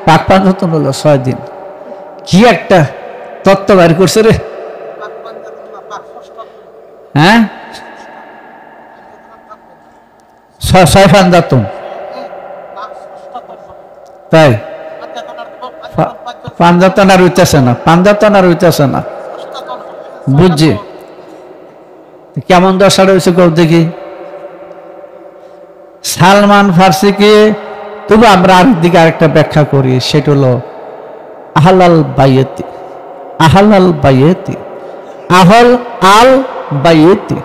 Speaker 1: পাক পাঞ্জাতন হলো 6 দিন, কি একটা তত্ত্ব বাইর করছে রে। হ্যাঁ, 6 পাঞ্জাতন, তাই পাঞ্জাতন আর হইতেছে না, পাঞ্জাতন আর হইতেছে না, বুঝছি। কেমন দশাটা হয়েছে কেউ দেখি সালমান ফারসিকে। তবু আমরা আরেকদিকে আরেকটা ব্যাখ্যা করি, সেটা হলো আহলাল বাইতি, আহলাল বাইতি, আহল আল বাইতি,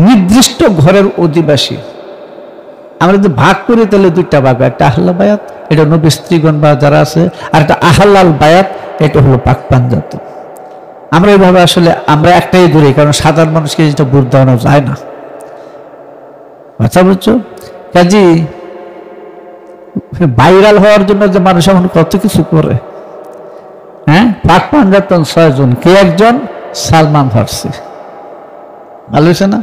Speaker 1: নির্দিষ্ট ঘরের অধিবাসী। আমরা যদি ভাগ করি তাহলে দুইটা ভাগ, একটা আহলা বায়াত, এটা নবী স্ত্রীগণ বা যারা আছে, আর একটা আহলাল বায়াত, এটা হলো পাক পাঞ্জাতন। আমরা এইভাবে আসলে আমরা একটাই ধরি, কারণ সাধারণ মানুষকে যেটা বুঝ দেওয়ানো যায় না। কথা বুঝছো? কাজী ভাইরাল হওয়ার জন্য যে মানুষ এখন কত কিছু করে। হ্যাঁ, পাক পাঞ্জাতন 6 জন, কে একজন? সালমান ফারসি। ভালো হয়েছে না?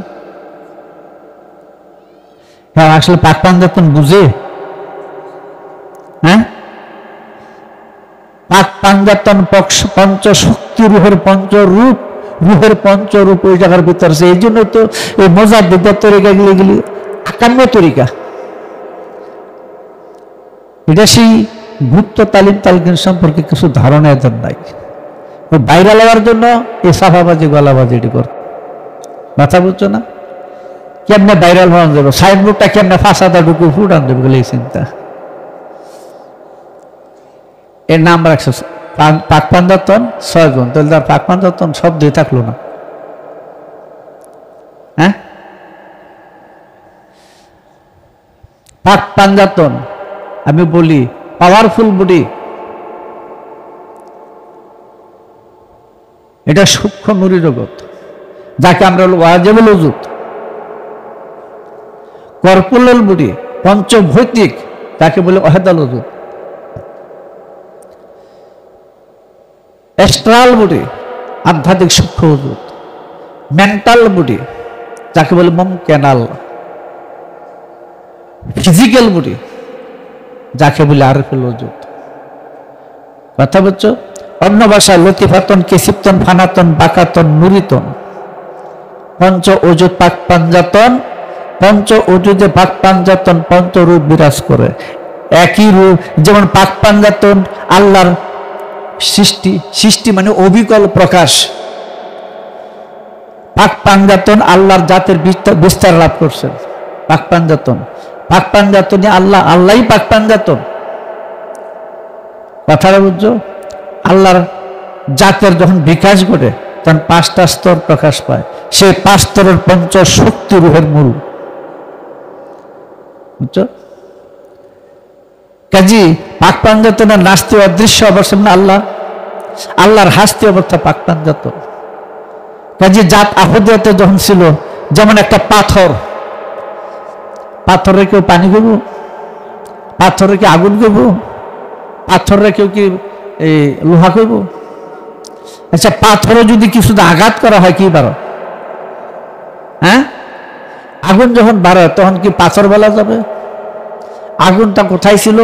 Speaker 1: হ্যাঁ, আসলে পাক পাঞ্জাতন বুঝে? হ্যাঁ, পাক পাঞ্জাতন পঞ্চশক্তি শক্তি, রুহের পঞ্চরূপ, রুহের পঞ্চরূপ ওই জায়গার ভিতরে আছে। এই জন্য তো এই মুজাদ্দিদের তরিকা গেলি আকাম্য তরিকা, এটা সেই গুপ্ত তালিম তালকিন সম্পর্কে কিছু ধারণা এদের নাই। ভাইরাল হওয়ার জন্য এই সাফাবাজি গলাবাজি এটি করত, কথা বুঝছো না? কেমনে ভাইরাল হওয়া যাবে, সাইনবোর্ডটা কেমনে ফাঁসাদা ঢুকে ফুটান দেবে বলে এই চিন্তা। এর নাম রাখছে পাক পাঞ্জাতন 6 গুণ, তাহলে তার পাক পাঞ্জাতন শব্দই থাকলো না। হ্যাঁ, পাক পাঞ্জাতন আমি বলি পাওয়ারফুল বডি, এটা সূক্ষ্ম নুরি জগৎ, যাকে আমরা ওয়াজিবুল উজুদ। কর্পোরাল বডি পঞ্চভৌতিক, তাকে বলে ওয়াহিদাল উজুদ। অ্যাস্ট্রাল বডি আধ্যাত্মিক সূক্ষ্ম উজুদ। মেন্টাল বডি যাকে বলে মুমকিনাল। ফিজিক্যাল বডি যাকে বলে আরফুল উজুদ। কথা বুঝছো? অন্য ভাষায় লতিফাতন, কেসিবতন, ফানাতন, বাকাতন, নুরিতন। পঞ্চ ওজুদ পাক পাঞ্জাতন, পঞ্চ ওজুদে পাক পাঞ্জাতন পঞ্চরূপ বিরাজ করে। একই রূপ, যেমন পাক পাঞ্জাতন আল্লাহর সৃষ্টি, সৃষ্টি মানে অবিকল প্রকাশ। পাক পাঞ্জাতন আল্লাহর জাতের বিস্তার লাভ করছেন। পাক পাঞ্জাতন, পাক পাঞ্জাতনে আল্লাহ, আল্লাহই পাক পাঞ্জাতন। কথাটা বুঝছো? আল্লাহর জাতের যখন বিকাশ ঘটে তখন 5টা স্তর প্রকাশ পায়। সেই 5 স্তরের পঞ্চ শক্তি রূহের মূল। বুঝছো? কাজী পাক পাঞ্জাতনের নাস্তি অদৃশ্য অবস্থা মানে আল্লাহ, আল্লাহর হাস্তি অবস্থা পাক পাঞ্জাতন। কাজী জাত আহদিয়াতে যখন ছিল, যেমন একটা পাথর, পাথরে কেউ পানি দেব, পাথরে কি আগুন দেব, পাথরে কেউ কি এই লোহা করব? আচ্ছা, পাথরে যদি কিছু আঘাত করা হয় কি বারো? হ্যাঁ, আগুন যখন বাড়ায় তখন কি পাথর বলা যাবে? আগুনটা কোথায় ছিল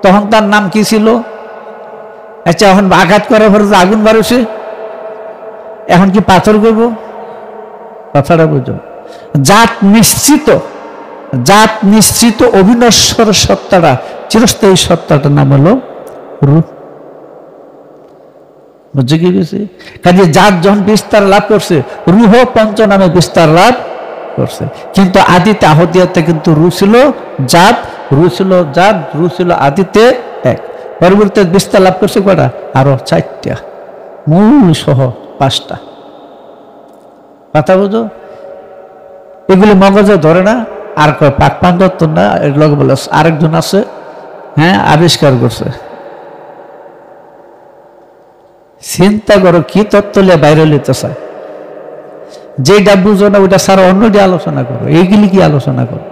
Speaker 1: তখন, তার নাম কি ছিল? আচ্ছা, এখন আঘাত করার পরে আগুন বাড়ছে, এখন কি পাথর করব? কথাটা বুঝো। জাত নিশ্চিত, জাত নিশ্চিত অবিনশ্বর সত্তাটা, চিরস্থায়ী সত্তাটার নাম হলো রূপ। বুঝছে কি গেছে? কাজে জাত যখন বিস্তার লাভ করছে, রূহ পঞ্চ নামে বিস্তার লাভ করছে। কিন্তু আদিতে আহদিয়াতে কিন্তু রু ছিল জাত, রু ছিল জাত, রু ছিল আদিতে এক। পরবর্তীতে বিস্তার লাভ করছে কটা? আরো 4টা, মূল সহ 5টা। কথা বুঝো? এগুলি মগজে ধরে না। আর কয় পাক পাঞ্জাতন না, এগুলো বলে আরেকজন আছে, হ্যাঁ, আবিষ্কার করছে। চিন্তা করো কি তত্ত্ব নিয়ে বাইরে লিতে চায়। যেটা বুঝো না ওইটা সারা অন্যটি আলোচনা করো, এইগুলি কি আলোচনা করো?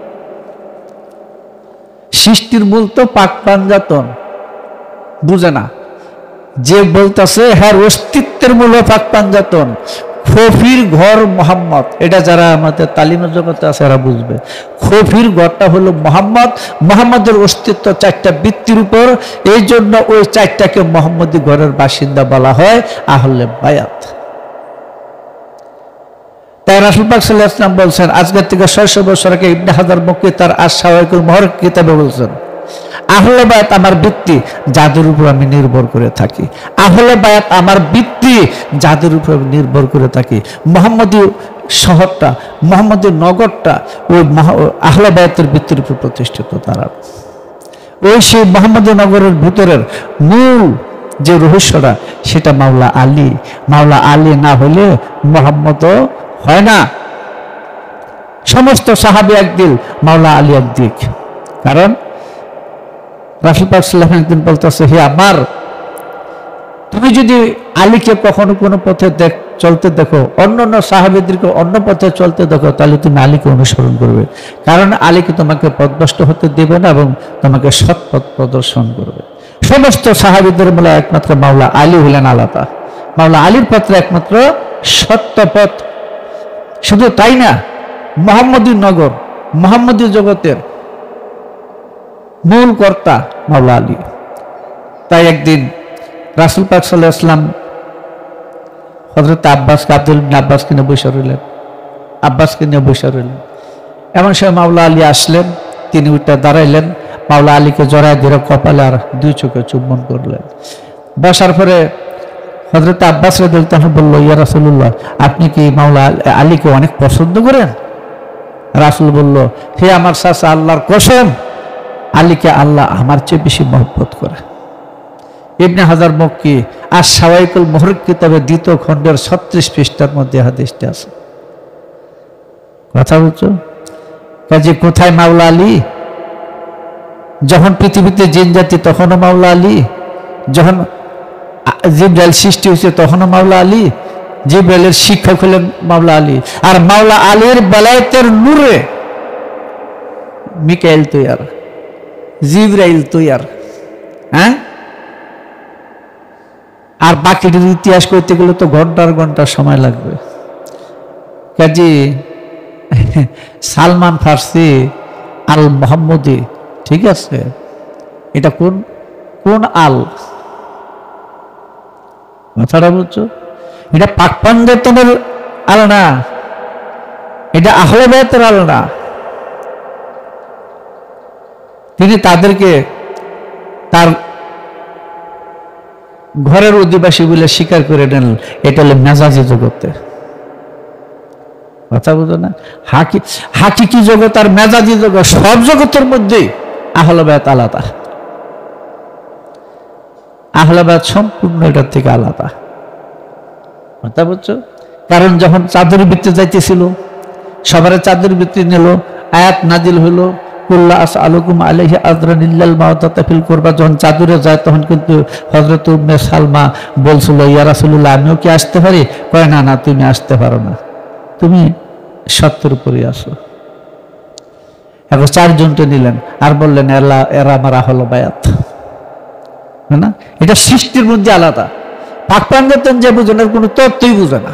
Speaker 1: সৃষ্টির মূল তো পাক পাঞ্জাতন, বুঝে না। যে বলতেছে হ্যাঁ অস্তিত্বের মূল পাক পাঞ্জাতন, খফির ঘর মোহাম্মদ, এটা যারা আমাদের তালিমের জগতে আছে এরা বুঝবে। খফির ঘরটা হলো মোহাম্মদ, মোহাম্মদের অস্তিত্ব 4টা বৃত্তির উপর, এই জন্য ওই 4টাকে মোহাম্মদী ঘরের বাসিন্দা বলা হয় আহলে বায়াত। তাই রাসূল পাক সাল্লাল্লাহু আলাইহি ওয়াসাল্লাম বলছেন, আজকের থেকে 600 বছর আগে ইবনে হাজার মক্কি তার আশ-শাওয়াইকুল মুহাররাক কিতাবে বলছেন, আহলে বায়াত আমার বৃত্তি, যাদের উপর আমি নির্ভর করে থাকি। আহলে বায়াত আমার বৃত্তি, যাদের উপর আমি নির্ভর করে থাকি। মুহাম্মদী শহরটা, মুহাম্মদী নগরটা ওই আহলে বায়াতের বৃত্তির উপর প্রতিষ্ঠিত। তারা ওই সেই মুহাম্মদী নগরের ভিতরের মূল যে রহস্যটা, সেটা মাওলা আলী। মাওলা আলী না হলে মুহাম্মদও হয় না। সমস্ত সাহাবী একদিক, মাওলা আলী একদিক। কারণ রাসূল পাক সাল্লাল্লাহু আলাইহি ওয়াসাল্লাম একদিন বলতেছে, হে আমার, তুমি যদি আলীকে কখনো কোনো পথে চলতে দেখো, অন্য সাহাবীদেরকে অন্য পথে চলতে দেখো, তাহলে তুমি আলীকে অনুসরণ করবে। কারণ আলীকে তোমাকে পথভ্রষ্ট হতে দেবে না এবং তোমাকে সৎ পথ প্রদর্শন করবে। সমস্ত সাহাবীদের মূলে একমাত্র মাওলা আলী হলেন আলাদা। মাওলা আলীর পথে একমাত্র সত্য পথ। শুধু তাই না, মুহাম্মদী নগর, মুহাম্মদী জগতের মূল কর্তা মাওলা আলী। তাই একদিন রাসূল পাক সাল্লাল্লাহু আলাইহি ওয়াসাল্লাম হযরত আব্বাসকে আব্দুল ইবনে আব্বাসকে নিয়ে বসে রইলেন, আব্বাসকে নিয়ে বসে রইলেন। এমন সময় মাওলা আলী আসলেন, তিনি উঠে দাঁড়াইলেন, মাওলা আলীকে জড়ায় ধরে কপালে আর দুই চোখে চুম্বন করলেন। বসার পরে হযরত আব্বাস রাদিয়াল্লাহু তাআলা বলল, ইয়া রাসূলুল্লাহ, আপনি কি মাওলা আলীকে অনেক পছন্দ করেন? রাসূল বলল, হে আমার চাচা, আল্লাহর কসম, আলীকে আল্লাহ আমার চেয়ে বেশি মহব্বত করে। ইবনে হাজার মক্কি আর শাওয়াইকুল মুহরিক কিতাবে 2য় খণ্ডের 36 পৃষ্ঠার মধ্যে হাদিসটি আছে। কথা বলছো? কাজে কোথায় মাওলা আলী? যখন পৃথিবীতে জিন জাতি তখনও মাওলা আলী, যখন জিবরাইল সৃষ্টি হয়েছে তখনও মাওলা আলী, জিবরাইলের শিক্ষক হলেন মাওলা আলী। আর মাওলা আলীর বেলায়েতের নূরে মিকাইল তৈয়ার, জিবরাইল তৈয়ার। হ্যাঁ, আর বাকিটির ইতিহাস করতে গেলে তো ঘন্টার ঘন্টা সময় লাগবে। কাজী সালমান ফার্সি আল মোহাম্মদী, ঠিক আছে, এটা কোন কোন আল? কথাটা বলছো? এটা পাক পাঞ্জাতনের আল না, এটা আহলে বায়তের আল না। তিনি তাদেরকে তার ঘরের অধিবাসী বলে স্বীকার করে নেন। এটা হলো মেজাজি জগতে। কথা বুঝো না? হাকিকি জগৎ আর মেজাজি জগৎ, সব জগতের মধ্যেই আহলে বায়াত আলাদা। আহলে বায়াত সম্পূর্ণ এটার থেকে আলাদা। কথা বুঝছো? কারণ যখন চাদর বৃত্তি যাইতেছিল, সবার চাদর বৃত্তি নিল, আয়াত নাজিল হইল, কুল্লা আসআলুকুম আলাইহি আজরান ইল্লাল মাওদাতা ফিল কুরবা। যখন চাদরে যায় তখন কিন্তু হযরত উম্মে সালমা বলছিল, ইয়া রাসূলুল্লাহ, আমিও কি আসতে পারি? কয়, না না, তুমি আসতে পারো না, তুমি সত্যের উপরে আসো। এখন 4 জনকে নিলেন আর বললেন, এরা আমার আহলে বায়াত। না, এটা সৃষ্টির মধ্যে আলাদা। পাক পাঞ্জাতন যে বুঝনের কোনো তত্ত্বই বুঝে না।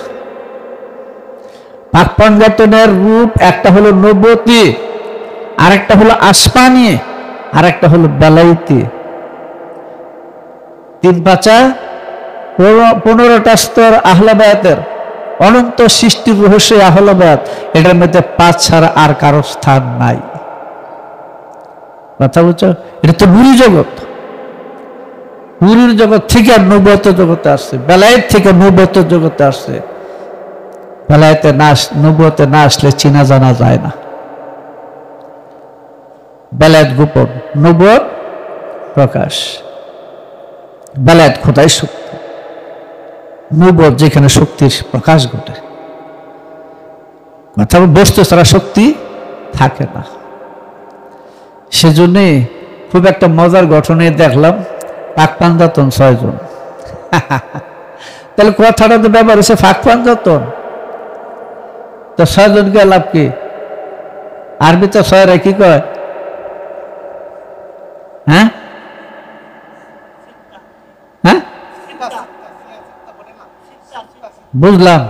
Speaker 1: পাক পাঞ্জাতনের রূপ একটা হলো নবুয়তি, আরেকটা হলো আসমানি, আরেকটা হলো বেলায়েতি। 3 পাঁচা 15টা স্তর আহলে বায়াতের, অনন্ত সৃষ্টির রহস্য আহলে বায়াত। এটার মধ্যে 5 ছাড়া আর কারো স্থান নাই। কথা বলছো? এটা তো নূরি জগৎ। নূরের জগৎ থেকে আর নবুয়ত জগতে আসছে, বেলায়েত থেকে নবুয়ত জগতে আসছে। বেলায়েতে না, নবুয়তে না আসলে চিনা জানা যায় না। বেলায়েত গোপন, নবুয়ত প্রকাশ। বেলায়েত খোদাই শক্তি, নবুয়ত যেখানে শক্তির প্রকাশ ঘটে। কথা বস্তু ছাড়া শক্তি থাকে না। সেজন্য খুব একটা মজার ঘটনা দেখলাম, পাক পাঞ্জাতন 6 জন। তাহলে কথাটা তো ব্যবহার হচ্ছে পাক পাঞ্জাতন, তো 6 জনকে লাভ কি? আরবিতে 6 কি কয়? হ্যাঁ হ্যাঁ, বুঝলাম।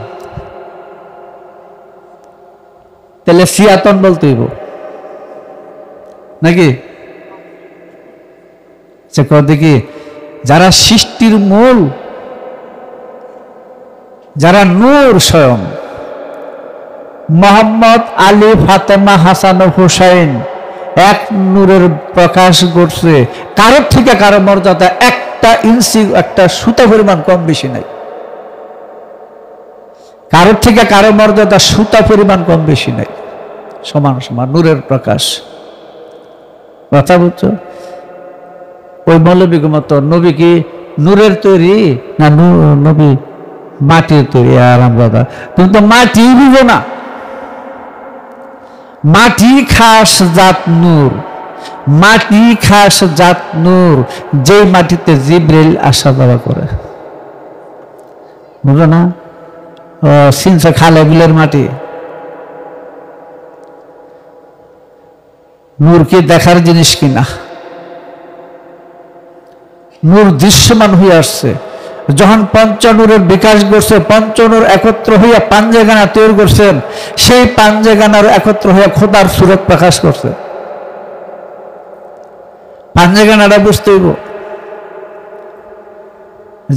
Speaker 1: তাহলে সিয়াতন বলতে হইব নাকি? দেখি, যারা সৃষ্টির মূল, যারা নূর স্বয়ং, মোহাম্মদ, আলী, ফাতেমা, হাসান ও হুসাইন, এক নূরের প্রকাশ ঘটছে। কারোর থেকে কারো মর্যাদা 1 ইঞ্চি, 1 সুতা পরিমাণ কম বেশি নাই। কারোর থেকে কারো মর্যাদা সুতা পরিমাণ কম বেশি নাই, সমান সমান নূরের প্রকাশ। কথা বলছো? ওই মৌলবীর মতো নবী কি নূরের তৈরি না নবী মাটির তৈরি? আরাম দাদা, তুমি তো মাটি বুঝো না। মাটি খাস জাত নূর, মাটি খাস জাত নূর, যে মাটিতে জিবরাইল আসা যাওয়া করে। বুঝো না? সিনসা খালে বিলের মাটি। নূর কি দেখার জিনিস কিনা? নূর দৃশ্যমান হয়ে আসছে। যখন পঞ্চনূরের বিকাশ করছে, পঞ্চনূর একত্র হইয়া পাঞ্জেগানা তৈরি করছেন, সেই পাঞ্জেগানার একত্র হইয়া খোদার সুরত প্রকাশ করছে। পাঞ্জেগানাটা বুঝতে হইব।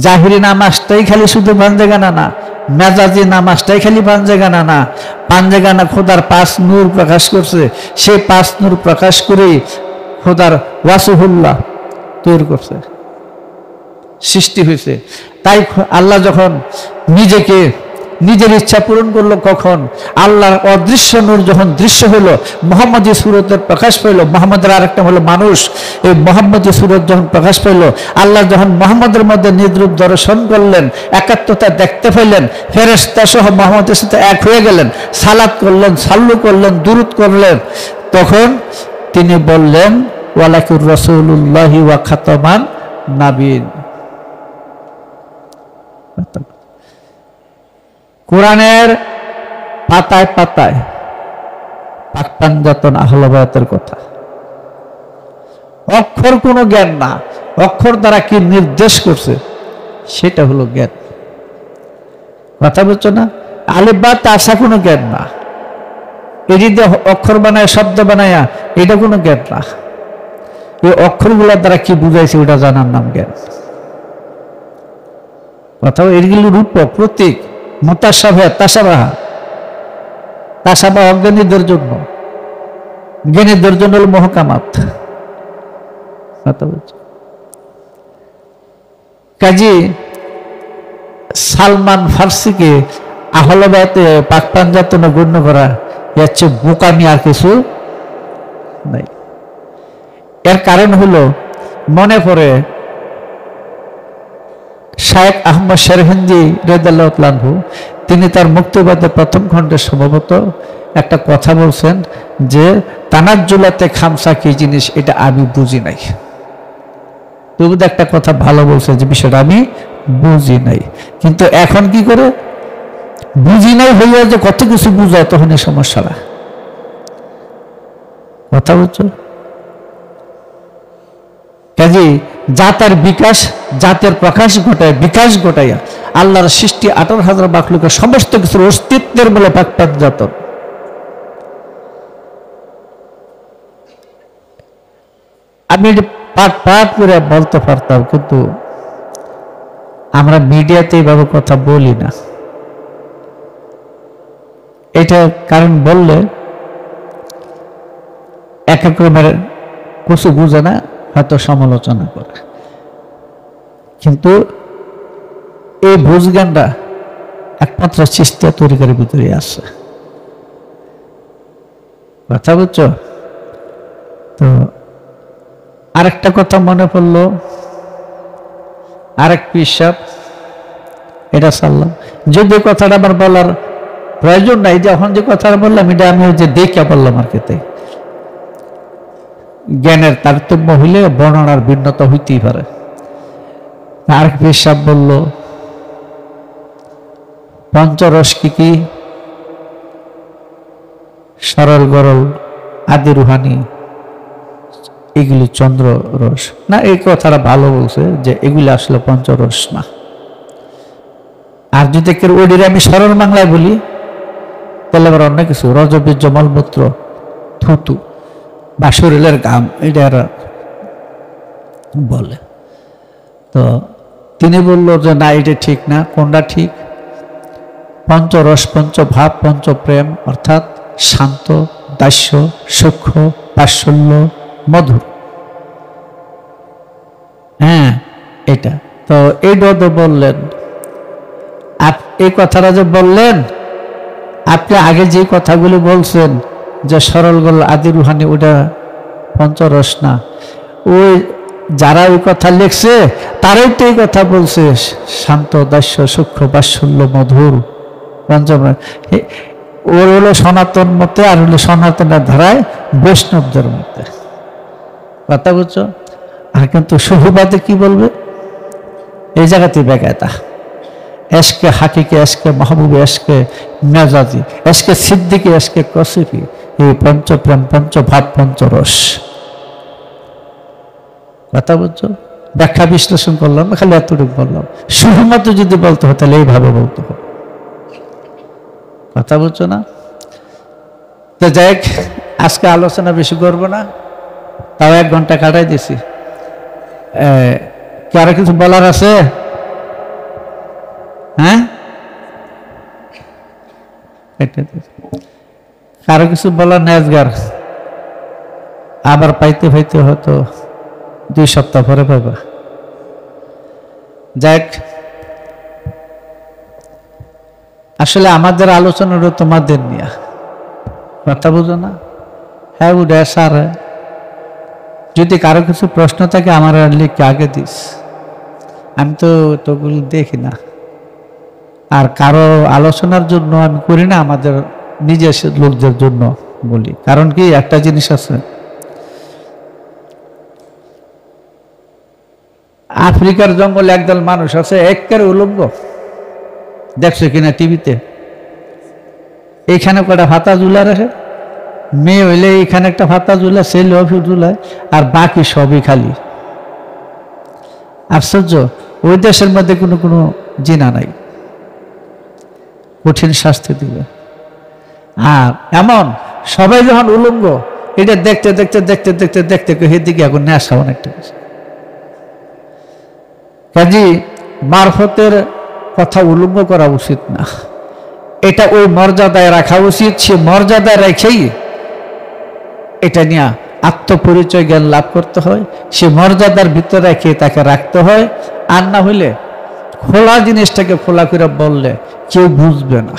Speaker 1: জাহিরি নাম আসতেই খালি শুধু পাঞ্জেগানা না, মেজাজি নামাজটাই খালি পাঞ্জেগানা না, পাঞ্জেগানা খোদার 5 নূর প্রকাশ করছে, সেই 5 নূর প্রকাশ করেই খোদার ওয়াসুহুল্লাহ তৈরি করছে, সৃষ্টি হয়েছে। তাই আল্লাহ যখন নিজেকে নিজের ইচ্ছা পূরণ করলো, কখন আল্লাহর অদৃশ্য নূর যখন দৃশ্য হলো, মোহাম্মদী সুরতের প্রকাশ পাইল, মোহাম্মদের আরেকটা হলো মানুষ, এই মোহাম্মদী সুরত যখন প্রকাশ পাইল, আল্লাহ যখন মোহাম্মদের মধ্যে নিদ্রূপ দর্শন করলেন, একাত্মতা দেখতে পাইলেন, ফেরেশতা সহ মোহাম্মদের সাথে এক হয়ে গেলেন, সালাত করলেন, সাল্লু করলেন, দুরূদ করলেন, তখন তিনি বললেন ওয়ালাকুর রাসূলুল্লাহি ওয়া খাতামান নাবিয়্যিন। কোরআনের পাতায় পাতায় পাক পাঞ্জাতন আহলে বায়াতের কথা, অক্ষর কোনো জ্ঞান না, অক্ষর দ্বারা কি নির্দেশ করছে সেটা হলো জ্ঞান। কথা বলছো না? আলিফ বা তাসা কোনো জ্ঞান না, এটি দিয়ে অক্ষর বানায়, শব্দ বানায়া, এটা কোনো জ্ঞান না। এই অক্ষরগুলোর দ্বারা কি বুঝাইছে ওটা জানার নাম জ্ঞান। কথা এগুলো রূপক, প্রতীক, মুতাশাবিহ, তাশাবাহা। তাশাবাহ অজ্ঞানীদের জন্য, জ্ঞানীদের জন্য হল মুহকামাত। কথা বলছে কাজী সালমান ফার্সিকে আহলে বায়াতে পাক পাঞ্জাতনে গণ্য করা এর চেয়ে বোকামি আর কিছু নাই। এর কারণ হলো, মনে পড়ে শায়েখ আহমদ শেরহিন্দি রাদিয়াল্লাহু তাআলা আনহু, তিনি তার মুক্তিবাদের প্রথম খণ্ডে সম্ভবত একটা কথা বলছেন যে তানাজ্জুলাতে খামসা কি জিনিস এটা আমি বুঝি নাই। তবু একটা কথা ভালো বলছে যে বিষয়টা আমি বুঝি নাই, কিন্তু এখন কি করে বুঝি নাই হইয়া যে কত কিছু বুঝায়, তখন এই সমস্যাটা। কথা বলছো কাজে জাতের বিকাশ, জাতের প্রকাশ ঘটায়, বিকাশ ঘটাইয়া আল্লাহর সৃষ্টি 18,000 মাখলুকের সমস্ত কিছুর অস্তিত্বের বলে পাক পাঞ্জাতন। আমি পাট পাট করে বলতে পারতাম, কিন্তু আমরা মিডিয়াতে এইভাবে কথা বলি না। এটা কারণ বললে এক এক রকমের কিছু বুঝে না, হয়তো সমালোচনা করে, কিন্তু এই বুঝ জ্ঞানটা একমাত্র চিশতিয়া তরিকার ভিতরে আছে। কথা বুঝছো? তো আরেকটা কথা মনে পড়লো, আরেক পীর সাহেব, এটা সারলাম, যদি কথাটা আমার বলার প্রয়োজন নাই, যখন যে কথাটা বললাম এটা আমি যে দেখে বললাম আর কি। জ্ঞানের তারতম্য হইলে বর্ণনার ভিন্নতা হইতেই পারে। আরেক পীর সাহেব বলল পঞ্চরস কি কি? সরল গরল আদি রুহানি, এগুলি চন্দ্র রস না। এই কথাটা ভালো বলছে যে এগুলি আসলে পঞ্চরস না। আর যদি ওডিরে আমি সরল বাংলায় বলি তাহলে আবার অন্য কিছু, রজবীর্য, মলমূত্র, থুতু বা শরীরের ঘাম, এটা বলে। তো তিনি বলল যে না, এটা ঠিক না। কোনটা ঠিক? পঞ্চরস, পঞ্চভাব, পঞ্চপ্রেম, অর্থাৎ শান্ত, দাস্য, সূক্ষ্ম, বাৎসল্য, মধুর। হ্যাঁ, এটা তো এইটা তো বললেন। এই কথাটা যে বললেন, আপনি আগে যে কথাগুলি বলছেন যে সরল গল আদি রুহানি, ওটা পঞ্চরস না। ওই যারা ওই কথা লিখছে তারাই তো এই কথা বলছে, শান্ত, দাস্য, সূক্ষ্ম, বাৎসল্য, মধুর, পঞ্চম। ওর হলো সনাতন মতে, আর হলো সনাতনের ধারায় বৈষ্ণবদের মতে। কথা বুঝছো? আর কিন্তু সুফিবাদে কি বলবে? এই জায়গাতে বেকায়দা। এশকে হাকিকে, এশকে মাহবুবে, এশকে মেজাজি, এশকে সিদ্দিকি, এশকে কসিফি, এই পঞ্চপ্রেম, পঞ্চভাব, পঞ্চরস। কথা বুঝছো? ব্যাখ্যা বিশ্লেষণ করলাম, খালি এতটুকু বললাম। শুধুমাত্র যদি বলতে হয় তাহলে এইভাবে বলতে হবে। কথা বুঝছো না? তো যাই হোক, আজকে আলোচনা বেশি করবো না, তাও 1 ঘন্টা কাটাই দিছি। কি আরো কিছু বলার আছে? হ্যাঁ, কারো কিছু বলার নেজগার, আবার পাইতে পাইতে হয়তো 2 সপ্তাহ পরে পাইবা। যাক, আসলে আমাদের আলোচনাটা তোমাদের নিয়ে, কথা বুঝো না? হ্যাঁ উঠে সার, যদি কারো কিছু প্রশ্ন থাকে আমার লিখে আগে দিস, আমি তো তোগুলো দেখি না। আর কারো আলোচনার জন্য আমি করি না, আমাদের নিজের লোকদের জন্য বলি। কারণ কি, একটা জিনিস আছে, আফ্রিকার জঙ্গলে একদল মানুষ আছে একেবারে উলঙ্গ, দেখছো কিনা টিভিতে? এইখানে কটা ফাতা ঝুলা রাখে, মেয়ে হইলে এইখানে একটা ফাতা ঝুলা, ছেলে অফিস ঝুলায়, আর বাকি সবই খালি। আশ্চর্য, ওই দেশের মধ্যে কোনো কোনো জিনা নাই, কঠিন শাস্তি দিবে। আর এমন সবাই যখন উলঙ্গ, এটা দেখতে দেখতে দেখতে দেখতে দেখতে সেদিকে এখন নেশা অনেকটা। কাজী মারফতের কথা উলঙ্গ করা উচিত না, এটা ওই মর্যাদায় রাখা উচিত। সে মর্যাদায় রেখেই এটা নিয়ে আত্মপরিচয় জ্ঞান লাভ করতে হয়, সে মর্যাদার ভিতরে রেখে তাকে রাখতে হয়। আর না হইলে খোলা জিনিসটাকে খোলা করে বললে কেউ বুঝবে না,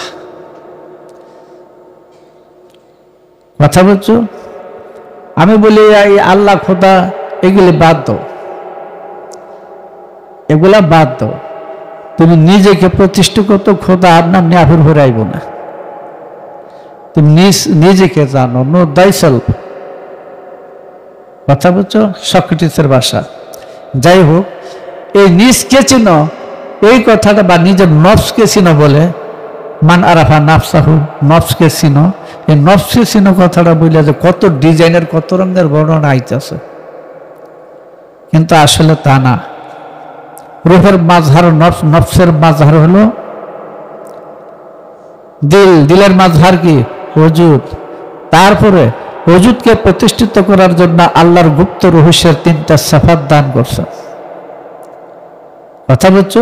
Speaker 1: কথা বলছো? আমি বলি এই আল্লাহ খোদা এগুলি বাদ দাও, এগুলা বাদ দাও। তুমি নিজেকে প্রতিষ্ঠিত করতো, খোদা আপনার নিয়াফের ভরে আইব না। তুমি নিজেকে জানো, নো দাই সেলফ, কথা বলছো? সক্রেটিসের ভাষা। যাই হোক, এই নিজকে চিনো এই কথাটা, বা নিজের নফসকে চিনো বলে, মান আরাফা নাফসাহু, নফসকে চিনো, এই নফসকে চিনো কথাটা বলে যে কত ডিজাইনের কত রঙের বর্ণনা আইতেছে, কিন্তু আসলে তা না। রূহের মাঝহার নফসের মাঝহার হলো দিল, দিলের মাঝহার কি? ওজুদ। তারপরে ওজুদকে প্রতিষ্ঠিত করার জন্য আল্লাহর গুপ্ত রহস্যের 3টা সিফাত দান করছে, কথা বলছো?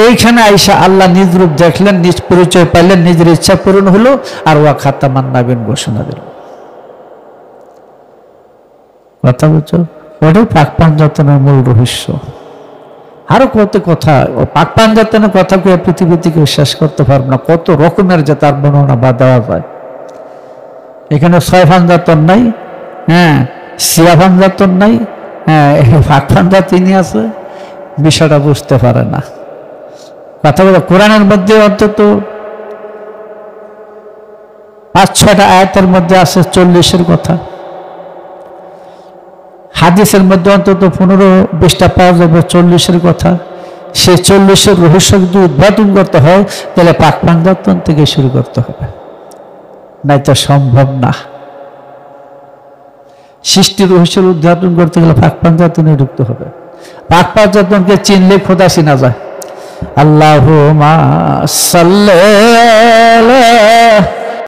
Speaker 1: এইখানে আইসা আল্লাহ নিজ রূপ দেখলেন, নিজ পরিচয় পাইলেন, নিজের ইচ্ছা পূরণ হলো, আর ওয়া খাতামান নাবিয়িন ঘোষণা দিল, কথা বলছো? ওটাই পাক পাঞ্জাতনের মূল রহস্য। আরো কত কথা, পাক পাঞ্জাতনের কথা কে পৃথিবী থেকে বিশ্বাস করতে পারবো না, কত রকমের যে তার বর্ণনা বা দেওয়া যায়। এখানে 6 পাঞ্জাতন নাই, হ্যাঁ, সিয়া পাঞ্জাতন নাই, হ্যাঁ, পাক পাঞ্জাতিনি আছে, বিষয়টা বুঝতে পারে না, কথা বলে। কোরআনের মধ্যে অন্তত 5-6টা আয়াতের মধ্যে আছে 40-এর কথা, হাদিসের মধ্যে অন্তত 15-20টা পাওয়া যাবে 40-এর কথা। সে 40-এর রহস্য যদি উদ্ঘাটন করতে হয়, তাহলে পাক পাঞ্জাতন থেকে শুরু করতে হবে, নাই তো সম্ভব না। সৃষ্টির রহস্যের উদ্ঘাটন করতে গেলে পাক পাঞ্জাতনে ঢুকতে হবে। পাক পাঞ্জাতনকে চিনলে খোদা চিনা যায়। আল্লাহুম্মা সাল্লি আলা